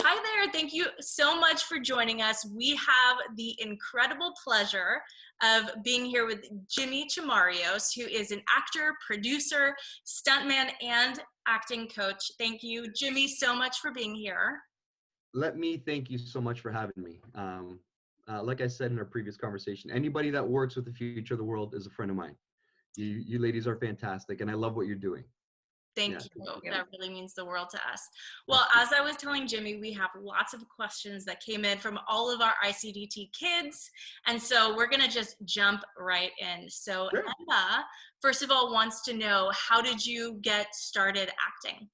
Hi there. Thank you so much for joining us. We have the incredible pleasure of being here with Jimmy Chimarios, who is an actor, producer, stuntman, and acting coach. Thank you, Jimmy, so much for being here. Let me thank you so much for having me. Like I said in our previous conversation, anybody that works with the future of the world is a friend of mine. You ladies are fantastic, and I love what you're doing. Thank Yeah, you. That really means the world to us. Well, absolutely. as I was telling Jimmy, we have lots of questions that came in from all of our ICDT kids. And so we're going to just jump right in. So Sure. Emma, first of all, wants to know, how did you get started acting?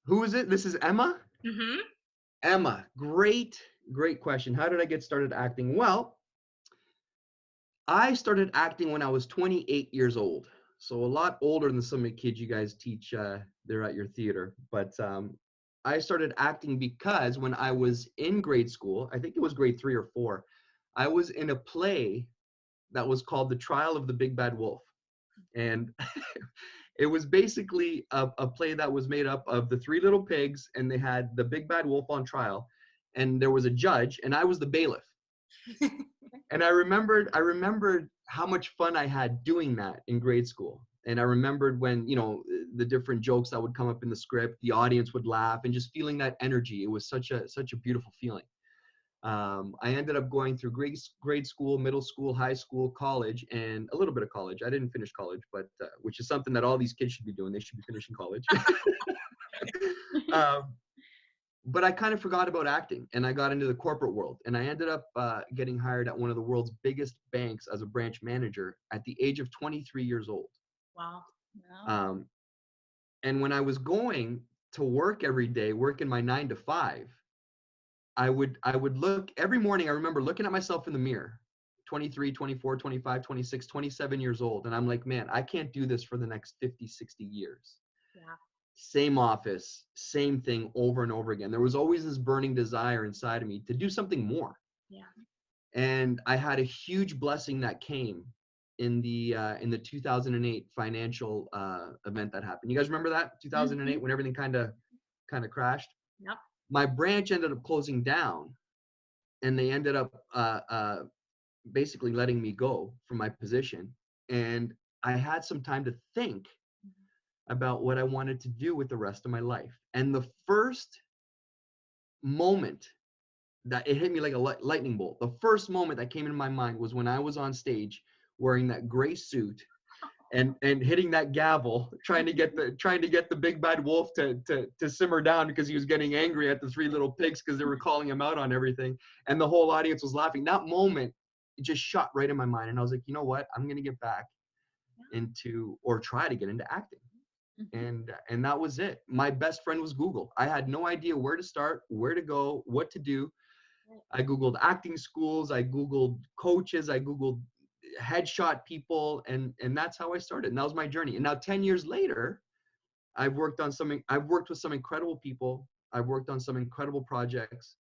Who is it? This is Emma. Mm-hmm. Emma, great question. How did I get started acting? Well, I started acting when I was 28 years old. So a lot older than some of the kids you guys teach there at your theater. But I started acting because when I was in grade school, I think it was grade 3 or 4, I was in a play that was called The Trial of the Big Bad Wolf. And it was basically a play that was made up of the three little pigs, and they had the big bad wolf on trial, and there was a judge, and I was the bailiff. And I remembered how much fun I had doing that in grade school. And I remembered when, the different jokes that would come up in the script, the audience would laugh, and just feeling that energy. It was such a beautiful feeling. I ended up going through grade school, middle school, high school, college, and a little bit of college. I didn't finish college, but which is something that all these kids should be doing. They should be finishing college. um, but I kind of forgot about acting, and I got into the corporate world, and I ended up getting hired at one of the world's biggest banks as a branch manager at the age of 23 years old. Wow. Wow. And when I was going to work every day, working my 9 to 5, I would look every morning. I remember looking at myself in the mirror, 23, 24, 25, 26, 27 years old. And I'm like, man, I can't do this for the next 50, 60 years. Yeah. Same office, same thing over and over again. There was always this burning desire inside of me to do something more. Yeah. And I had a huge blessing that came in the 2008 financial event that happened. You guys remember that 2008 Mm-hmm. when everything kind of crashed? Yep. My branch ended up closing down, and they ended up basically letting me go from my position. And I had some time to think about what I wanted to do with the rest of my life. And the first moment that it hit me like a lightning bolt, the first moment that came into my mind was when I was on stage wearing that gray suit and hitting that gavel, trying to get the big bad wolf to simmer down because he was getting angry at the three little pigs because they were calling him out on everything, and the whole audience was laughing. That moment, it just shot right in my mind, and I was like, you know what, I'm gonna get back into, or try to get into acting. And that was it. My best friend was Google. I had no idea where to start, where to go, what to do. I Googled acting schools, I Googled coaches, I Googled headshot people, and that's how I started. And that was my journey. And now 10 years later, I've worked with some incredible people. I've worked on some incredible projects.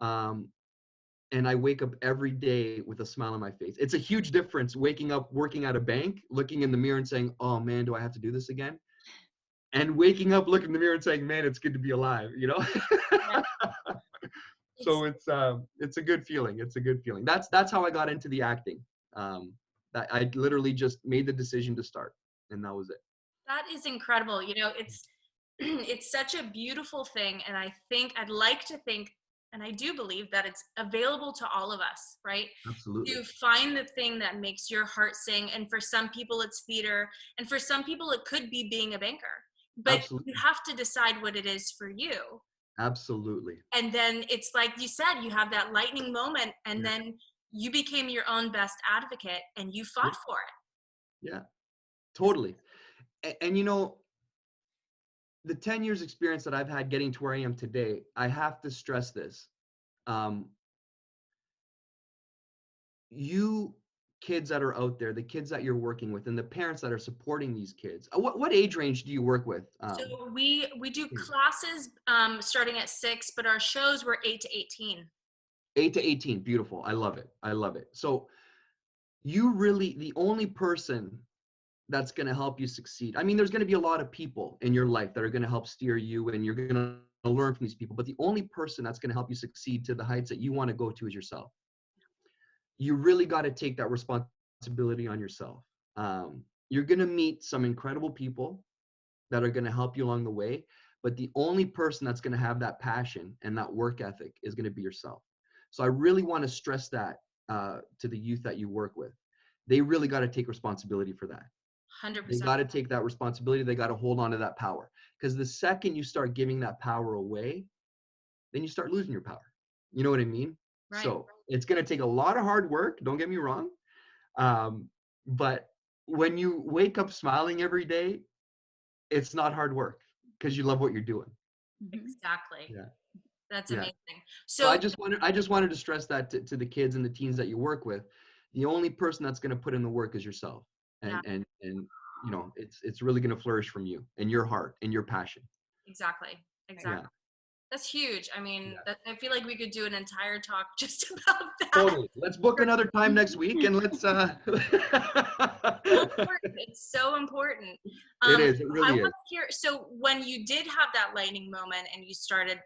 And I wake up every day with a smile on my face. It's a huge difference waking up, working at a bank, looking in the mirror and saying, oh man, do I have to do this again? And waking up, looking in the mirror and saying, man, it's good to be alive, Yeah. So it's a good feeling. It's a good feeling. That's how I got into the acting. That I literally just made the decision to start, and that was it. That is incredible. It's it's such a beautiful thing, and I'd like to think, and I do believe that it's available to all of us, right? Absolutely. To find the thing that makes your heart sing. And for some people it's theater, and for some people it could be being a banker. But you Absolutely. have to decide what it is for you. Absolutely. And then it's like you said, you have that lightning moment, and Yeah. then you became your own best advocate and you Yeah. fought for it. Yeah. Totally. And the 10 years experience that I've had getting to where I am today, I have to stress this. Um, you kids that are out there, the kids that you're working with, and the parents that are supporting these kids, what age range do you work with? So we do classes starting at 6, but our shows were 8 to 18. 8 to 18. Beautiful. I love it. I love it. So you really, the only person that's going to help you succeed. I mean, there's going to be a lot of people in your life that are going to help steer you, and you're going to learn from these people, but the only person that's going to help you succeed to the heights that you want to go to is yourself. You really got to take that responsibility on yourself. You're going to meet some incredible people that are going to help you along the way, but the only person that's going to have that passion and that work ethic is going to be yourself. So I really want to stress that to the youth that you work with. They really got to take responsibility for that. 100%. They got to take that responsibility. They got to hold on to that power, because the second you start giving that power away, then you start losing your power. You know what I mean? Right. So it's going to take a lot of hard work. Don't get me wrong. But when you wake up smiling every day, it's not hard work because you love what you're doing. Exactly. Yeah. That's Yeah. amazing. So I just wanted to stress that to the kids and the teens that you work with. The only person that's going to put in the work is yourself. And you know, it's really going to flourish from you and your heart and your passion. Exactly. Yeah. That's huge. I mean, Yeah. I feel like we could do an entire talk just about that. Totally. Let's book another time next week and let's So important. It's so important. It is. It really I is. want to hear, so when you did have that lightning moment and you started,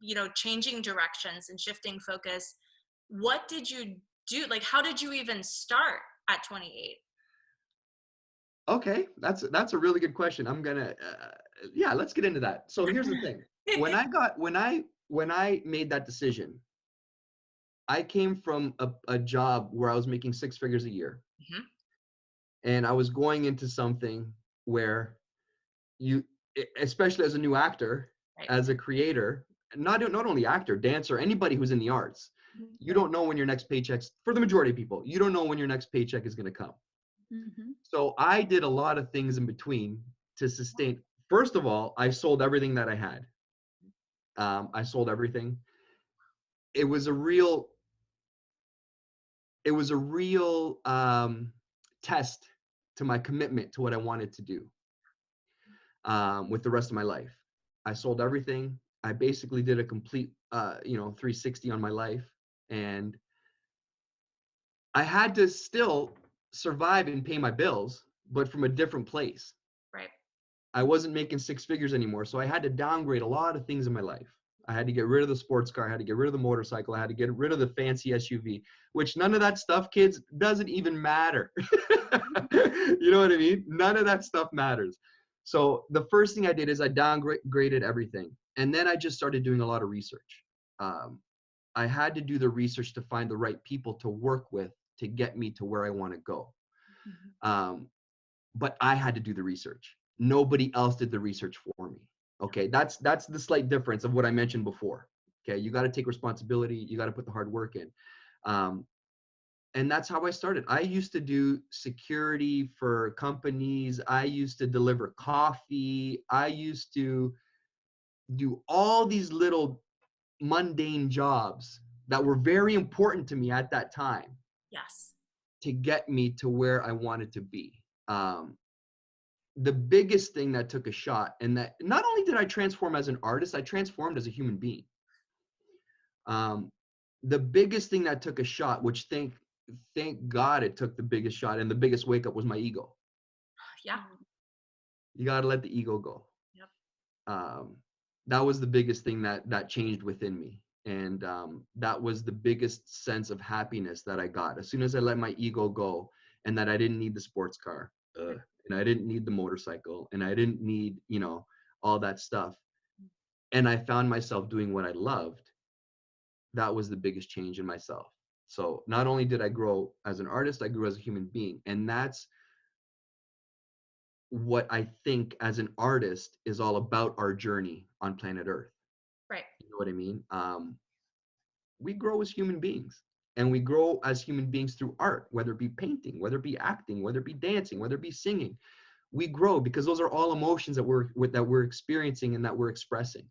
you know, changing directions and shifting focus, what did you do? Like, how did you even start at 28? Okay, that's a really good question. I'm gonna yeah, let's get into that. So here's the thing. When I made that decision, I came from a job where I was making 6 figures a year. Mhm. And I was going into something where you, especially as a new actor, Right. as a creator, not only actor, dancer, anybody who's in the arts, you don't know when your next paycheck's, for the majority of people, you don't know when your next paycheck is going to come. So I did a lot of things in between to sustain. First of all, I sold everything that I had. I sold everything. It was a real test to my commitment to what I wanted to do with the rest of my life. I sold everything. I basically did a complete 360 on my life, and I had to still survive and pay my bills, but from a different place. Right. I wasn't making 6 figures anymore, so I had to downgrade a lot of things in my life. I had to get rid of the sports car. I had to get rid of the motorcycle. I had to get rid of the fancy SUV, which none of that stuff, kids, doesn't even matter. You know what I mean? None of that stuff matters. So the first thing I did is I downgraded everything. And then I just started doing a lot of research. I had to do the research to find the right people to work with to get me to where I want to go. But I had to do the research. Nobody else did the research for me. Okay, that's the slight difference of what I mentioned before. Okay, you got to take responsibility. You got to put the hard work in. And that's how I started. I used to do security for companies. I used to deliver coffee. I used to do all these little mundane jobs that were very important to me at that time. Yes. To get me to where I wanted to be. The biggest thing that took a shot, and that not only did I transform as an artist, I transformed as a human being. The biggest thing that took a shot, which thank God it took the biggest shot, and the biggest wake up was my ego. Yeah. You got to let the ego go. Yep. That was the biggest thing that changed within me. And that was the biggest sense of happiness that I got. As soon as I let my ego go, and that I didn't need the sports car, and I didn't need the motorcycle, and I didn't need, all that stuff. And I found myself doing what I loved. That was the biggest change in myself. So not only did I grow as an artist, I grew as a human being. And that's what I think as an artist is all about, our journey on planet Earth. Right. You know what I mean? We grow as human beings, and we grow as human beings through art, whether it be painting, whether it be acting, whether it be dancing, whether it be singing. We grow because those are all emotions that we're experiencing and that we're expressing,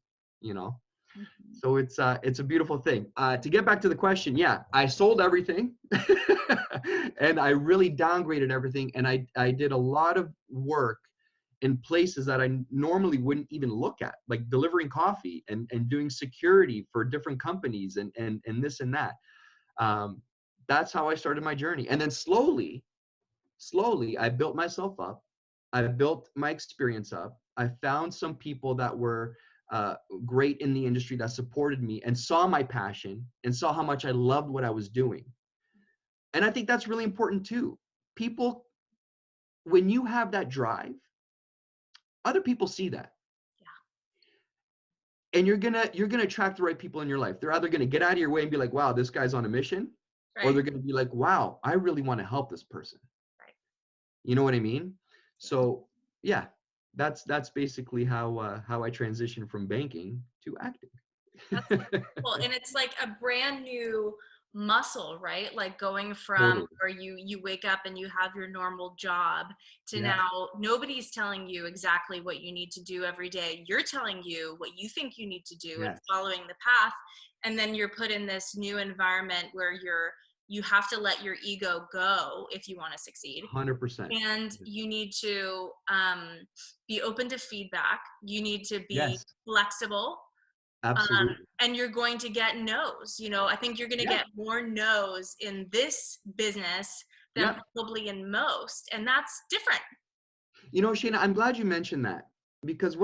So it's a beautiful thing. To get back to the question, yeah, I sold everything and I really downgraded everything. And I did a lot of work in places that I normally wouldn't even look at, like delivering coffee and doing security for different companies and this and that. That's how I started my journey. And then slowly, I built myself up. I built my experience up. I found some people that were great in the industry that supported me and saw my passion and saw how much I loved what I was doing. And I think that's really important too. People, when you have that drive, other people see that. Yeah. And you're gonna attract the right people in your life. They're either gonna get out of your way and be like, wow, this guy's on a mission, right, or they're gonna be like, wow, I really want to help this person. Right. You know what I mean? So yeah, that's basically how I transitioned from banking to acting. That's cool. And it's like a brand new muscle, right? Like going from Totally. where you wake up and you have your normal job to now nobody's telling you exactly what you need to do every day. You're telling you what you think you need to do and following the path. And then you're put in this new environment where you have to let your ego go if you want to succeed. 100%. And you need to be open to feedback. You need to be flexible. Absolutely. And you're going to get no's. You know, I think you're going to get more no's in this business than probably in most. And that's different. You know, Shayna, I'm glad you mentioned that, because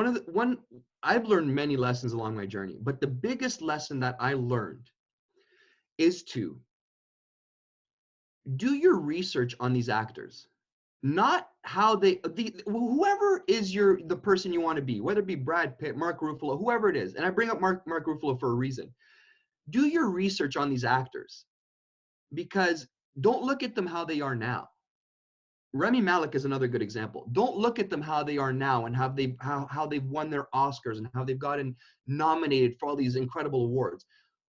I've learned many lessons along my journey, but the biggest lesson that I learned is to do your research on these actors. Not how whoever is the person you want to be, whether it be Brad Pitt, Mark Ruffalo, whoever it is. And I bring up Mark Ruffalo for a reason. Do your research on these actors, because don't look at them how they are now. Rami Malek is another good example. Don't look at them how they are now and how they've won their Oscars and how they've gotten nominated for all these incredible awards.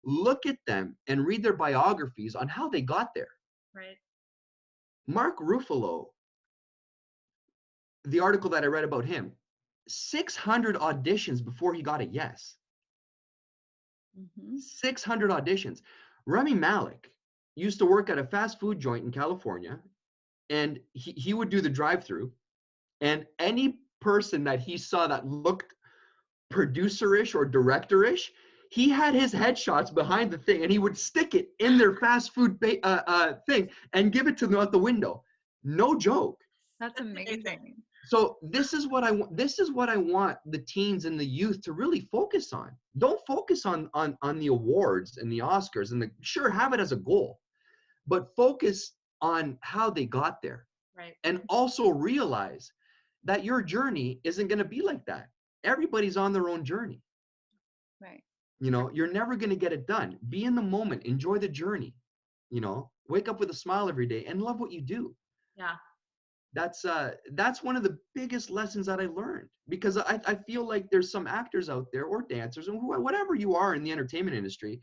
Look at them and read their biographies on how they got there. Right. Mark Ruffalo, the article that I read about him, 600 auditions before he got a yes. 600 auditions. Rami Malek used to work at a fast food joint in California, and he would do the drive-through, and any person that he saw that looked producer-ish or director-ish, he had his headshots behind the thing, and he would stick it in their fast food thing and give it to them out the window. No joke. That's amazing. So this is what I want. This is what I want the teens and the youth to really focus on. Don't focus on the awards and the Oscars and sure, have it as a goal, but focus on how they got there. Right. And also realize that your journey isn't going to be like that. Everybody's on their own journey. Right. You know, you're never going to get it done. Be in the moment. Enjoy the journey. You know, wake up with a smile every day and love what you do. Yeah. That's one of the biggest lessons that I learned, because I feel like there's some actors out there or dancers and whatever you are in the entertainment industry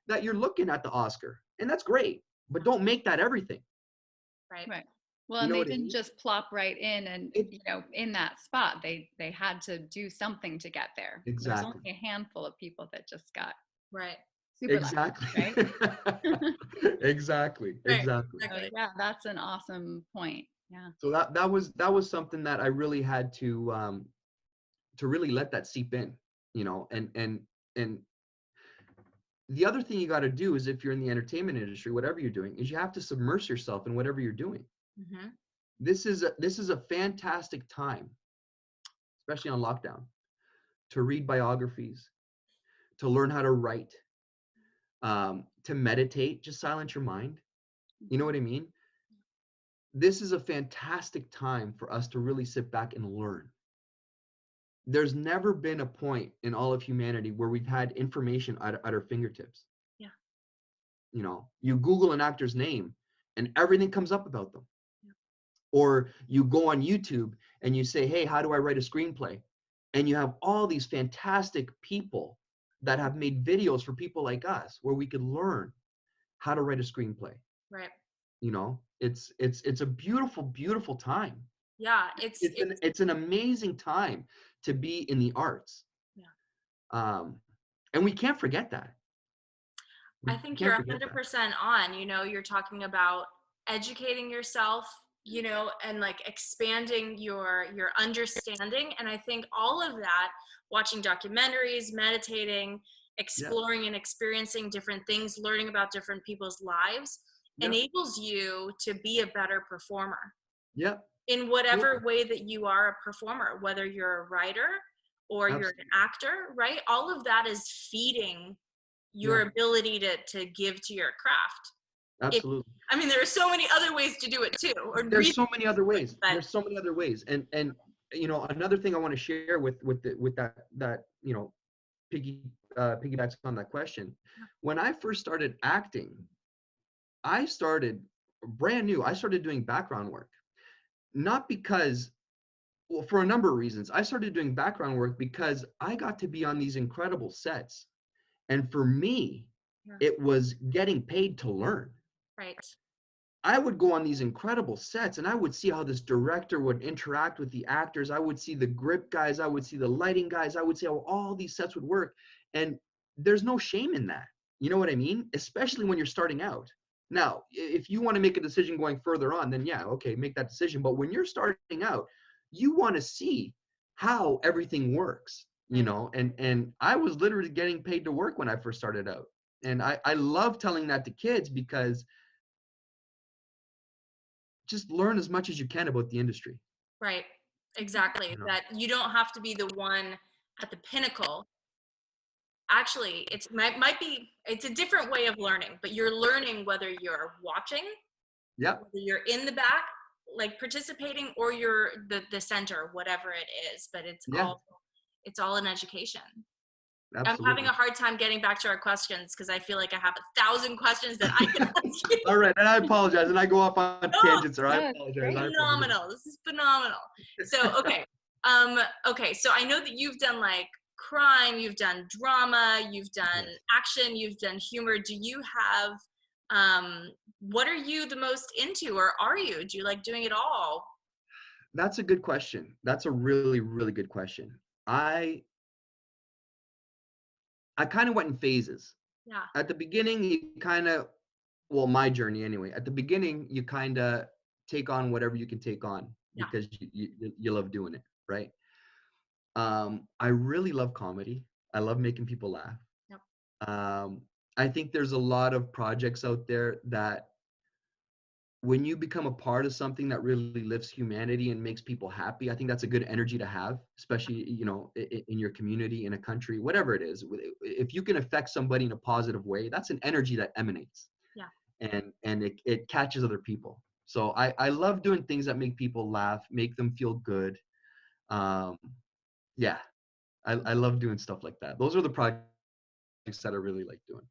that you're looking at the Oscar, and that's great, but don't make that everything. Right. Right. Well, and they didn't just plop right in and, in that spot. They had to do something to get there. Exactly. There's only a handful of people that just got super exactly. Lucky, right? Exactly. Right. Exactly. So, yeah, that's an awesome point. Yeah. So that was something that I really had to really let that seep in, you know, and the other thing you got to do is, if you're in the entertainment industry, whatever you're doing, is you have to submerge yourself in whatever you're doing. Mm-hmm. This is a fantastic time, especially on lockdown, to read biographies, to learn how to write, to meditate, just silence your mind. You know what I mean? This is a fantastic time for us to really sit back and learn. There's never been a point in all of humanity where we've had information at our fingertips. Yeah. You know, you Google an actor's name and everything comes up about them. Yeah. Or you go on YouTube and you say, hey, how do I write a screenplay? And you have all these fantastic people that have made videos for people like us where we could learn how to write a screenplay. Right. You know, it's a beautiful, beautiful time. Yeah, it's an amazing time to be in the arts. Yeah. And we can't forget that. I think you're 100% on. You know, you're talking about educating yourself, you know, and like expanding your understanding. And I think all of that, watching documentaries, meditating, exploring and experiencing different things, learning about different people's lives, enables you to be a better performer. Yeah. In whatever way that you are a performer, whether you're a writer or you're an actor, right? All of that is feeding your ability to give to your craft. Absolutely. I mean, there are so many other ways to do it too. There's so many other ways. There's so many other ways. And you know, another thing I want to share with that you know, piggybacks on that question. When I first started acting, I started brand new. I started doing background work, not because, well, for a number of reasons. I started doing background work because I got to be on these incredible sets, and for me, it was getting paid to learn. Right. I would go on these incredible sets and I would see how this director would interact with the actors. I would see the grip guys. I would see the lighting guys. I would see how all these sets would work. And there's no shame in that. You know what I mean? Especially when you're starting out. Now, if you want to make a decision going further on, then yeah, okay, make that decision. But when you're starting out, you want to see how everything works, you know? And I was literally getting paid to work when I first started out. And I love telling that to kids because just learn as much as you can about the industry. Right. Exactly. You know? That you don't have to be the one at the pinnacle. Actually, it's a different way of learning, but you're learning whether you're watching, whether you're in the back, like participating, or you're the center, whatever it is. But it's all an education. Absolutely. I'm having a hard time getting back to our questions because I feel like I have 1,000 questions that I can ask you. All right, and I apologize, and I go off on tangents, or I apologize. Phenomenal. This is phenomenal. So, okay. Okay, so I know that you've done like crime, you've done drama, you've done action, you've done humor. Do you have, what are you the most into, or are you? Do you like doing it all? That's a good question. That's a really, really good question. I kind of went in phases. Yeah. At the beginning, you kind of, well, my journey anyway. At the beginning, you kind of take on whatever you can take on because you love doing it, right? I really love comedy. I love making people laugh. Yep. I think there's a lot of projects out there that when you become a part of something that really lifts humanity and makes people happy, I think that's a good energy to have, especially, you know, in your community, in a country, whatever it is. If you can affect somebody in a positive way, that's an energy that emanates. Yeah. And it catches other people. So I love doing things that make people laugh, make them feel good. Yeah, I love doing stuff like that. Those are the projects that I really like doing.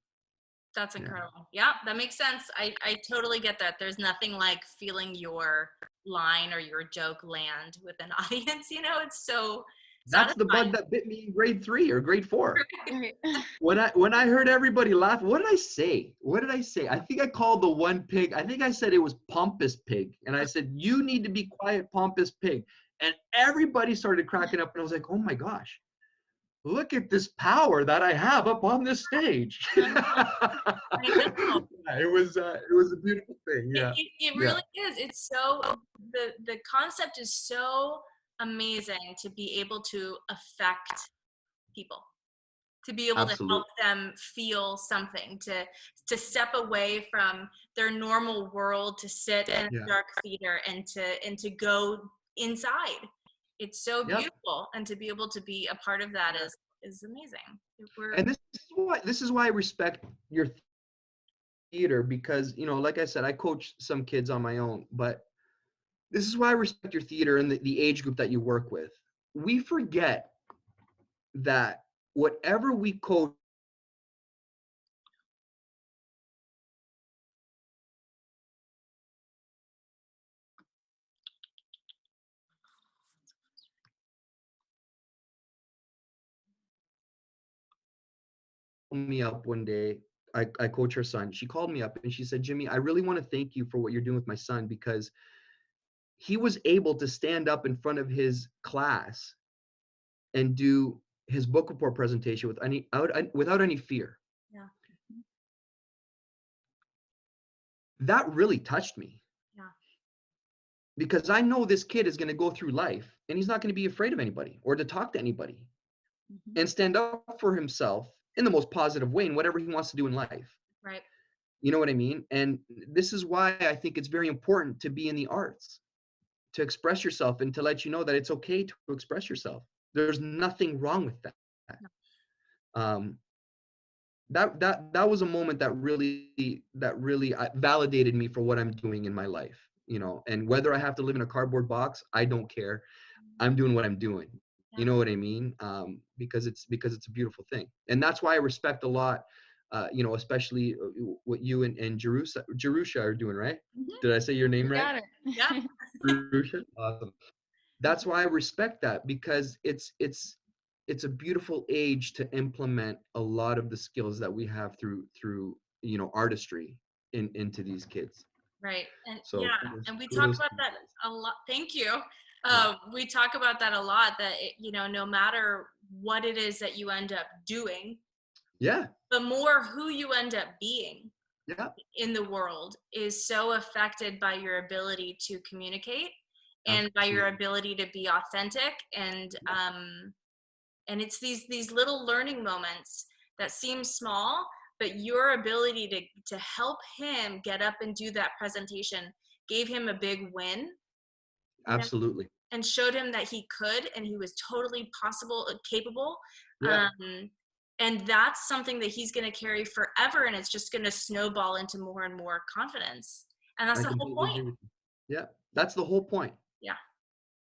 That's incredible. Yeah, that makes sense. I totally get that. There's nothing like feeling your line or your joke land with an audience, you know, it's so That's the bug that bit me in grade 3 or grade 4. When I heard everybody laugh, what did I say? I think I called the one pig. I think I said it was Pompous Pig. And I said, you need to be quiet, Pompous Pig. And everybody started cracking up. And I was like, oh my gosh, look at this power that I have up on this stage. It was a beautiful thing. Yeah. It really is. It's so, the concept is so amazing to be able to affect people, to be able to help them feel something, to step away from their normal world, to sit in a dark theater and to go inside. It's so beautiful, and to be able to be a part of that is amazing. And this is why I respect your theater, because, you know, like I said, I coach some kids on my own, but this is why I respect your theater and the age group that you work with. We forget that whatever we coach me up one day. I coach her son. She called me up and she said, Jimmy, I really want to thank you for what you're doing with my son, because he was able to stand up in front of his class and do his book report presentation without any fear. Yeah. That really touched me. Yeah. Because I know this kid is going to go through life and he's not going to be afraid of anybody or to talk to anybody and stand up for himself in the most positive way in whatever he wants to do in life. Right. You know what I mean? And this is why I think it's very important to be in the arts, to express yourself and to let you know that it's okay to express yourself. There's nothing wrong with that. Um, that was a moment that really validated me for what I'm doing in my life, and whether I have to live in a cardboard box, I don't care. I'm doing what I'm doing. You know what I mean? Because it's a beautiful thing. And that's why I respect a lot, especially what you and Jerusha are doing, right? Did I say your name right? Got it. Yeah. Jerusha? Awesome. That's why I respect that, because it's a beautiful age to implement a lot of the skills that we have through artistry into these kids. Right. And So and we talk kudos about to that you a lot. Thank you. guys. We talk about that a lot, that, no matter what it is that you end up doing, Yeah. the more who you end up being Yeah. in the world is so affected by your ability to communicate and by your ability to be authentic. And it's these little learning moments that seem small, but your ability to help him get up and do that presentation gave him a big win. Absolutely. And showed him that he could, and he was totally capable. Yeah. And that's something that he's going to carry forever, and it's just going to snowball into more and more confidence. And that's I the whole completely point. agree with you. Yeah. That's the whole point. Yeah.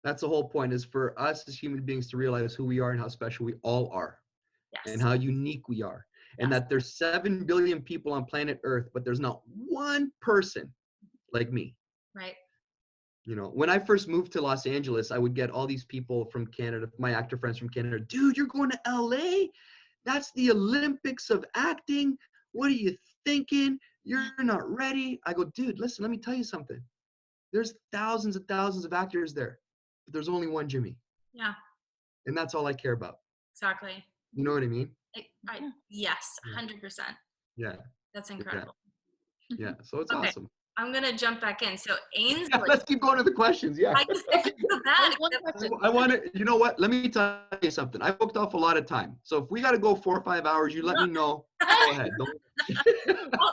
That's the whole point, is for us as human beings to realize who we are and how special we all are. Yes. And how unique we are. And that there's 7 billion people on planet Earth, but there's not one person like me. Right. When I first moved to Los Angeles, I would get all these people from Canada, my actor friends from Canada. Dude, you're going to LA? That's the Olympics of acting. What are you thinking? You're not ready. I go, dude, listen, let me tell you something. There's thousands and thousands of actors there, but there's only one Jimmy. Yeah. And that's all I care about. Exactly. You know what I mean? Yes, 100%. Yeah. That's incredible. Yeah. So it's awesome. I'm going to jump back in. So Ainsley. Yeah, let's keep going to the questions. Yeah. I feel bad. I want to, you know what? Let me tell you something. I booked off a lot of time. So if we got to go 4 or 5 hours, you let me know. Go ahead.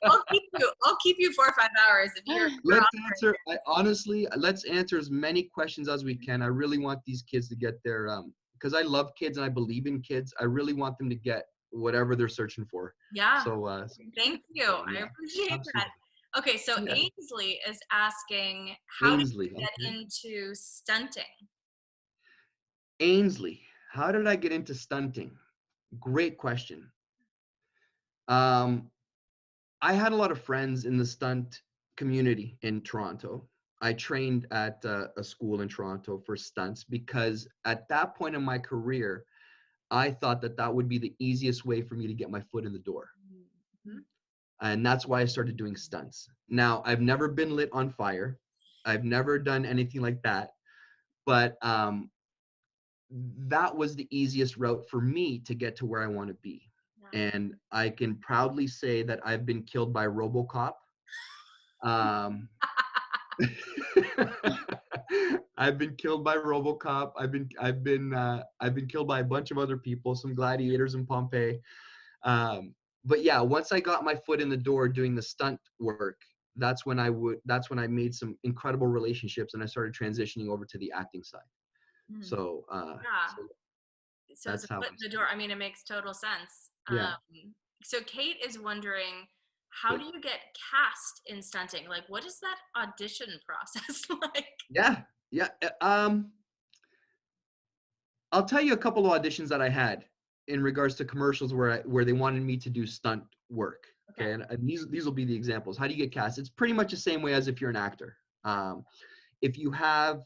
I'll keep you 4 or 5 hours if you're. Let's answer as many questions as we can. I really want these kids to get their, because I love kids and I believe in kids. I really want them to get whatever they're searching for. Yeah. So thank you. I appreciate that. Okay, so Ainsley is asking, how did you get into stunting? Ainsley, how did I get into stunting? Great question. I had a lot of friends in the stunt community in Toronto. I trained at a school in Toronto for stunts because at that point in my career, I thought that would be the easiest way for me to get my foot in the door. Mm-hmm. And that's why I started doing stunts. Now, I've never been lit on fire. I've never done anything like that. But that was the easiest route for me to get to where I want to be. And I can proudly say that I've been killed by RoboCop. I've been killed by RoboCop. I've been killed by a bunch of other people, some gladiators in Pompeii. But yeah, once I got my foot in the door doing the stunt work, that's when I made some incredible relationships and I started transitioning over to the acting side. So so it's a foot in the door. I mean, it makes total sense. Yeah. So Kate is wondering, how do you get cast in stunting? Like, what is that audition process like? Yeah. I'll tell you a couple of auditions that I had in regards to commercials where they wanted me to do stunt work. Okay. And these will be the examples. How do you get cast? It's pretty much the same way as if you're an actor. If you have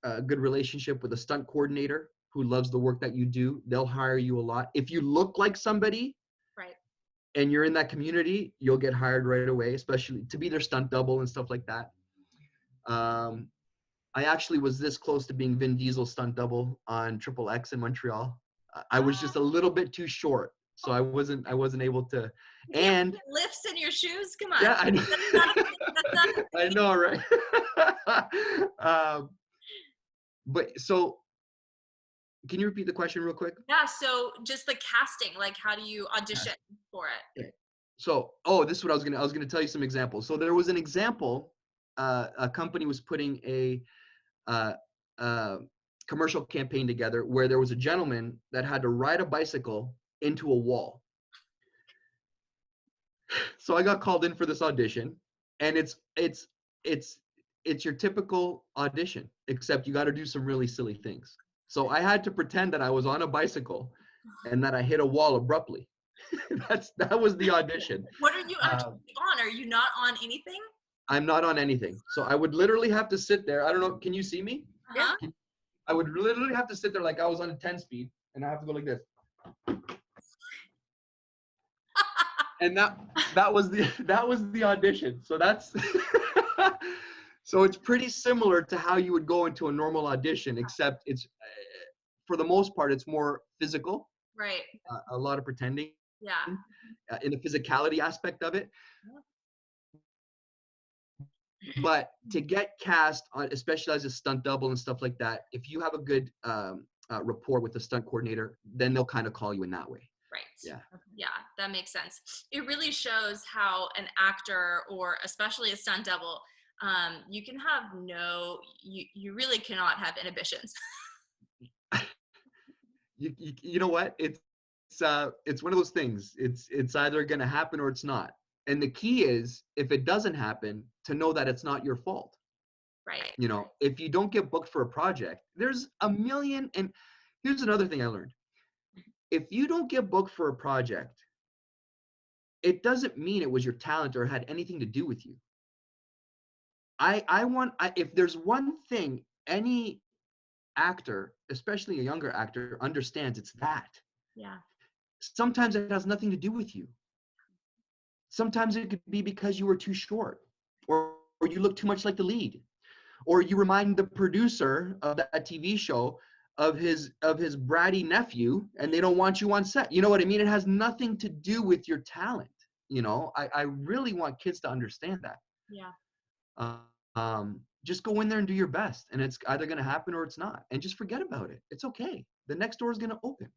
a good relationship with a stunt coordinator who loves the work that you do, they'll hire you a lot. If you look like somebody, right, and you're in that community, you'll get hired right away, especially to be their stunt double and stuff like that. I actually was this close to being Vin Diesel's stunt double on Triple X in Montreal. I was just a little bit too short, so I wasn't able to. And lifts in your shoes, come on. Yeah, I know. I know, right? But so, can you repeat the question real quick? Yeah. So just the casting, like, how do you audition for it? Okay. So, this is what I was gonna tell you some examples. So there was an example. A company was putting a commercial campaign together where there was a gentleman that had to ride a bicycle into a wall. So I got called in for this audition, and it's your typical audition, except you got to do some really silly things. So I had to pretend that I was on a bicycle and that I hit a wall abruptly. That was the audition. What are you actually on? Are you not on anything? I'm not on anything. So I would literally have to sit there. I don't know. Can you see me? Uh-huh. I would literally have to sit there like I was on a 10 speed, and I have to go like this. And that was the audition. So that's so it's pretty similar to how you would go into a normal audition, except it's for the most part it's more physical. Right. A lot of pretending. Yeah. In the physicality aspect of it. But to get cast on, especially as a stunt double and stuff like that, if you have a good rapport with the stunt coordinator, then they'll kind of call you in that way. Right. Yeah. Yeah, that makes sense. It really shows how an actor, or especially a stunt double, you can have you really cannot have inhibitions. You know what? It's one of those things. It's either going to happen or it's not. And the key is, if it doesn't happen, to know that it's not your fault. Right. You know, if you don't get booked for a project, there's a million. And here's another thing I learned. If you don't get booked for a project, it doesn't mean it was your talent or had anything to do with you. If there's one thing any actor, especially a younger actor, understands, it's that. Yeah. Sometimes it has nothing to do with you. Sometimes it could be because you were too short, or you look too much like the lead, or you remind the producer of that TV show of his bratty nephew, and they don't want you on set. You know what I mean? It has nothing to do with your talent. You know, I really want kids to understand that. Yeah. Just go in there and do your best, and it's either going to happen or it's not, and just forget about it. It's okay. The next door is going to open.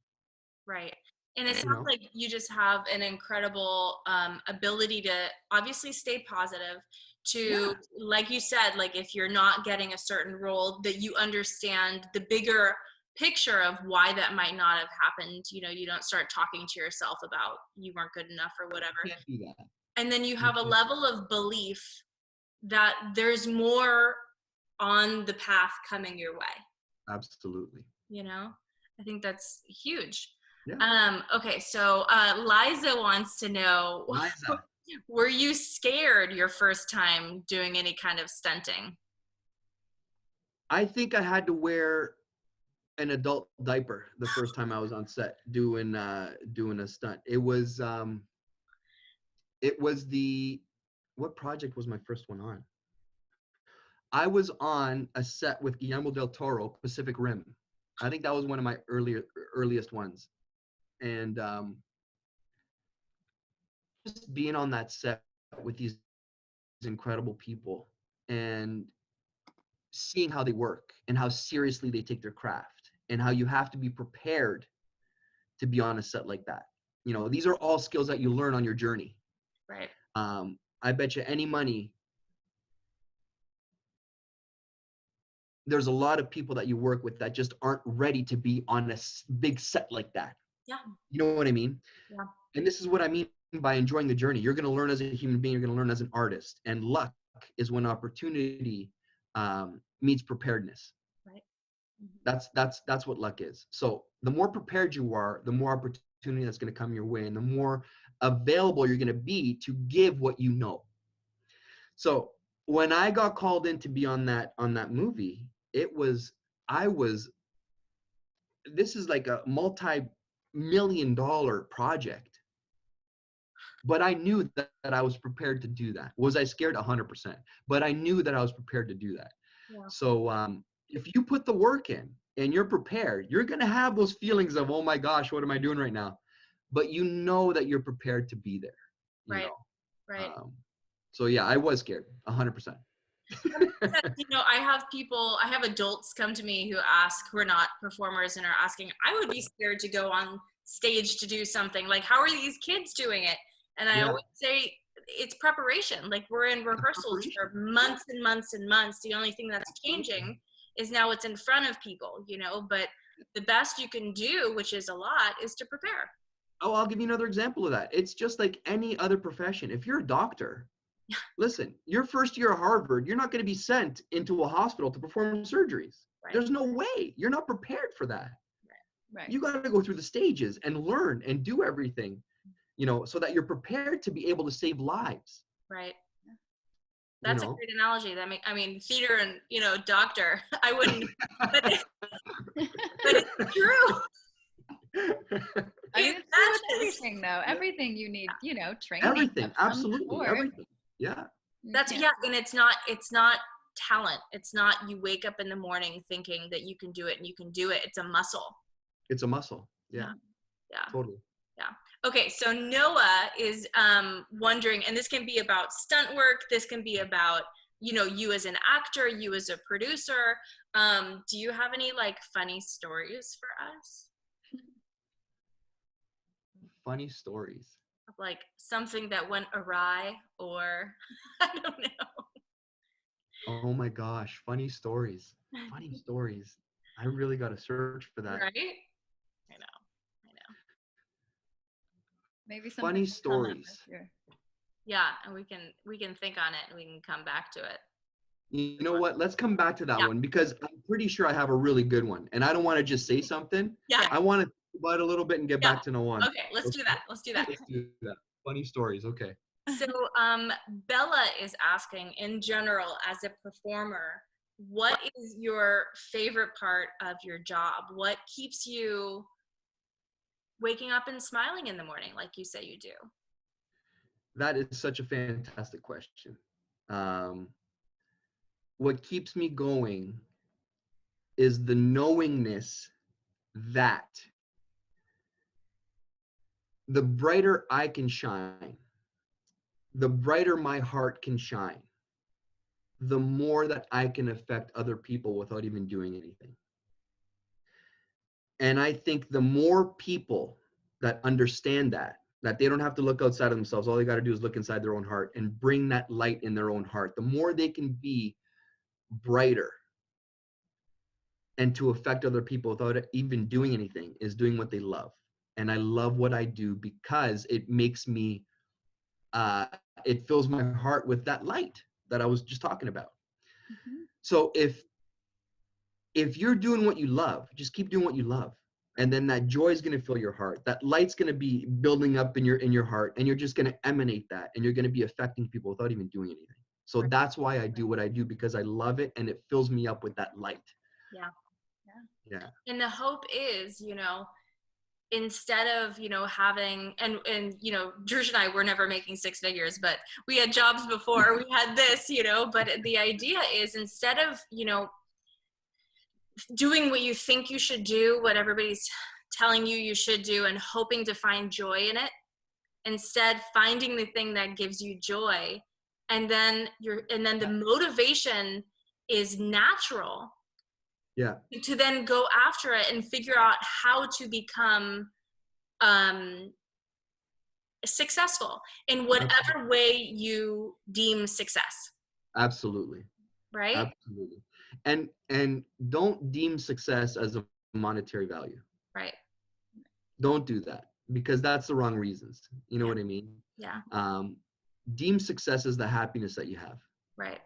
Right. And it sounds like you just have an incredible ability to obviously stay positive, to, like you said, like if you're not getting a certain role, that you understand the bigger picture of why that might not have happened. You know, you don't start talking to yourself about you weren't good enough or whatever. You can't do that. And then you have a level of belief that there's more on the path coming your way. Absolutely. You know, I think that's huge. Yeah. Okay, so Liza wants to know, Liza, were you scared your first time doing any kind of stunting? I think I had to wear an adult diaper the first time I was on set doing a stunt. It was what project was my first one on? I was on a set with Guillermo del Toro, Pacific Rim. I think that was one of my earliest ones. And just being on that set with these incredible people and seeing how they work and how seriously they take their craft and how you have to be prepared to be on a set like that. You know, these are all skills that you learn on your journey. Right. I bet you any money there's a lot of people that you work with that just aren't ready to be on a big set like that. Yeah. You know what I mean? Yeah. And this is what I mean by enjoying the journey. You're going to learn as a human being. You're going to learn as an artist. And luck is when opportunity meets preparedness. Right. Mm-hmm. That's what luck is. So the more prepared you are, the more opportunity that's going to come your way, and the more available you're going to be to give what you know. So when I got called in to be on that movie, this is like a multi-million-dollar project. But I knew that I was prepared to do that. Was I scared? 100%. But I knew that I was prepared to do that. Yeah. So if you put the work in and you're prepared, you're going to have those feelings of, oh my gosh, what am I doing right now? But you know that you're prepared to be there. Right. You know? Right. So yeah, I was scared, 100%. You know, I have adults come to me who are not performers and are asking, I would be scared to go on stage to do something. Like, how are these kids doing it? And I always say, it's preparation. Like, we're in rehearsals for months and months and months. The only thing that's changing is now it's in front of people, you know, but the best you can do, which is a lot, is to prepare. Oh, I'll give you another example of that. It's just like any other profession. If you're a doctor, listen, your first year at Harvard, you're not going to be sent into a hospital to perform surgeries. Right. There's no way. You're not prepared for that. Right. You got to go through the stages and learn and do everything, you know, so that you're prepared to be able to save lives. Right. That's you know? a great analogy. I mean, theater and, you know, doctor, I wouldn't, but it's true. I mean, it's true with everything, though. Everything you need, you know, training. Everything, absolutely, everything. Yeah. That's yeah, and it's not talent. It's not you wake up in the morning thinking that you can do it and you can do it. It's a muscle. It's a muscle. Yeah. Yeah. Totally. Yeah. Okay, so Noah is wondering, and this can be about stunt work. This can be about, you know, you as an actor, you as a producer. Do you have any like funny stories for us? Funny stories. Like something that went awry, or I don't know. Oh my gosh, funny stories. Funny stories. I really got to search for that. Right? I know. Maybe some funny stories. Yeah, and we can think on it and we can come back to it. You know what? Let's come back to that one, because I'm pretty sure I have a really good one, and I don't want to just say something. Yeah. I want to think about it a little bit and get back to Noah. Okay, let's do that. Let's do that. Let's do that. Funny stories. Okay. So Bella is asking, in general, as a performer, what is your favorite part of your job? What keeps you waking up and smiling in the morning, like you say you do? That is such a fantastic question. What keeps me going is the knowingness that the brighter I can shine, the brighter my heart can shine, the more that I can affect other people without even doing anything. And I think the more people that understand that they don't have to look outside of themselves, all they got to do is look inside their own heart and bring that light in their own heart, the more they can be brighter and to affect other people without even doing anything is doing what they love. And I love what I do because it makes me, it fills my heart with that light that I was just talking about. Mm-hmm. So if you're doing what you love, just keep doing what you love. And then that joy is going to fill your heart. That light's going to be building up in your heart, and you're just going to emanate that, and you're going to be affecting people without even doing anything. So that's why I do what I do, because I love it and it fills me up with that light. Yeah. And the hope is, you know, instead of, you know, having, and you know, George and I were never making six figures, but we had jobs before we had this, you know, but the idea is, instead of, you know, doing what you think you should do, what everybody's telling you should do, and hoping to find joy in it, instead finding the thing that gives you joy, and then the motivation is natural. Yeah. To then go after it and figure out how to become successful in whatever way you deem success. Absolutely. Right? Absolutely. And don't deem success as a monetary value. Right. Don't do that, because that's the wrong reasons. You know what I mean? Yeah. Deem success as the happiness that you have. Right.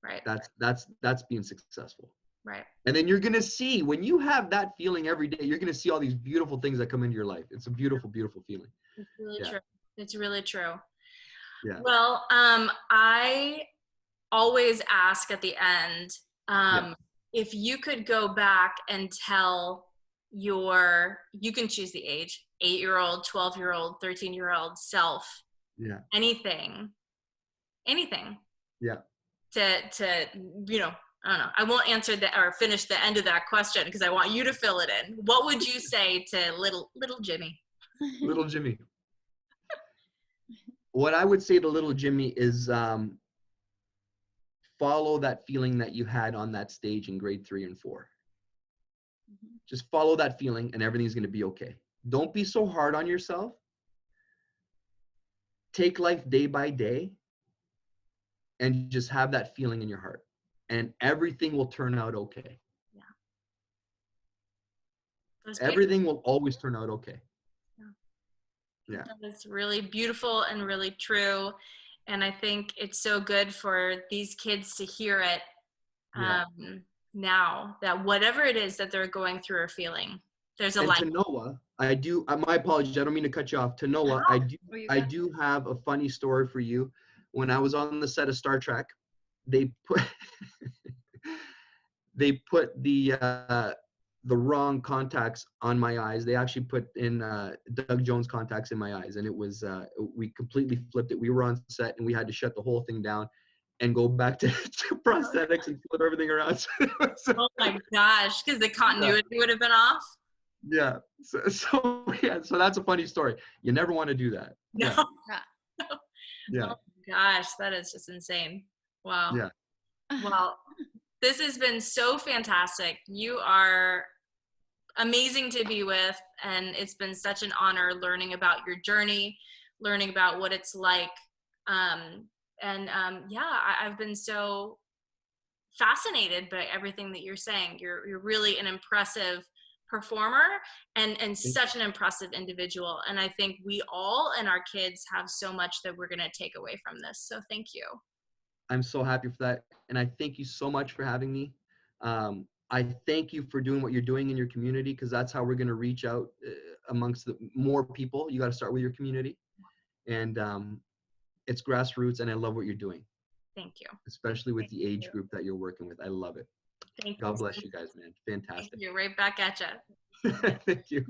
Right. That's being successful. Right. And then you're going to see, when you have that feeling every day, you're going to see all these beautiful things that come into your life. It's a beautiful, beautiful feeling. It's really true. It's really true. Yeah. Well, I always ask at the end, if you could go back and tell you can choose the age, 8-year-old, 12-year-old, 13-year-old self, anything. Yeah. To, you know, I don't know. I won't answer that or finish the end of that question because I want you to fill it in. What would you say to little Jimmy? Little Jimmy. What I would say to little Jimmy is follow that feeling that you had on that stage in grade 3 and 4. Mm-hmm. Just follow that feeling and everything's going to be okay. Don't be so hard on yourself. Take life day by day and just have that feeling in your heart. and everything will turn out okay. Yeah. Those Everything will always turn out okay. Yeah. That's really beautiful and really true. And I think it's so good for these kids to hear it now, that whatever it is that they're going through or feeling, there's a light. And to Noah, I do, my apologies, I don't mean to cut you off. To Noah, I do have a funny story for you. When I was on the set of Star Trek, they put they put the wrong contacts on my eyes. They actually put in Doug Jones contacts in my eyes, and it was we completely flipped it. We were on set and we had to shut the whole thing down and go back to prosthetics and flip everything around. Oh my gosh, because the continuity would have been off. Yeah. So that's a funny story. You never want to do that. No. Yeah. Yeah. Oh my gosh, that is just insane. Wow. Yeah. Well, this has been so fantastic. You are amazing to be with, and it's been such an honor learning about your journey, learning about what it's like. I've been so fascinated by everything that you're saying. You're really an impressive performer and such an impressive individual. And I think we all and our kids have so much that we're going to take away from this. So thank you. I'm so happy for that. And I thank you so much for having me. I thank you for doing what you're doing in your community, because that's how we're going to reach out amongst more people. You got to start with your community. And it's grassroots, and I love what you're doing. Thank you. Especially with the age group that you're working with. I love it. Thank you. God bless you guys, man. Fantastic. Thank you. Right back at you. Thank you.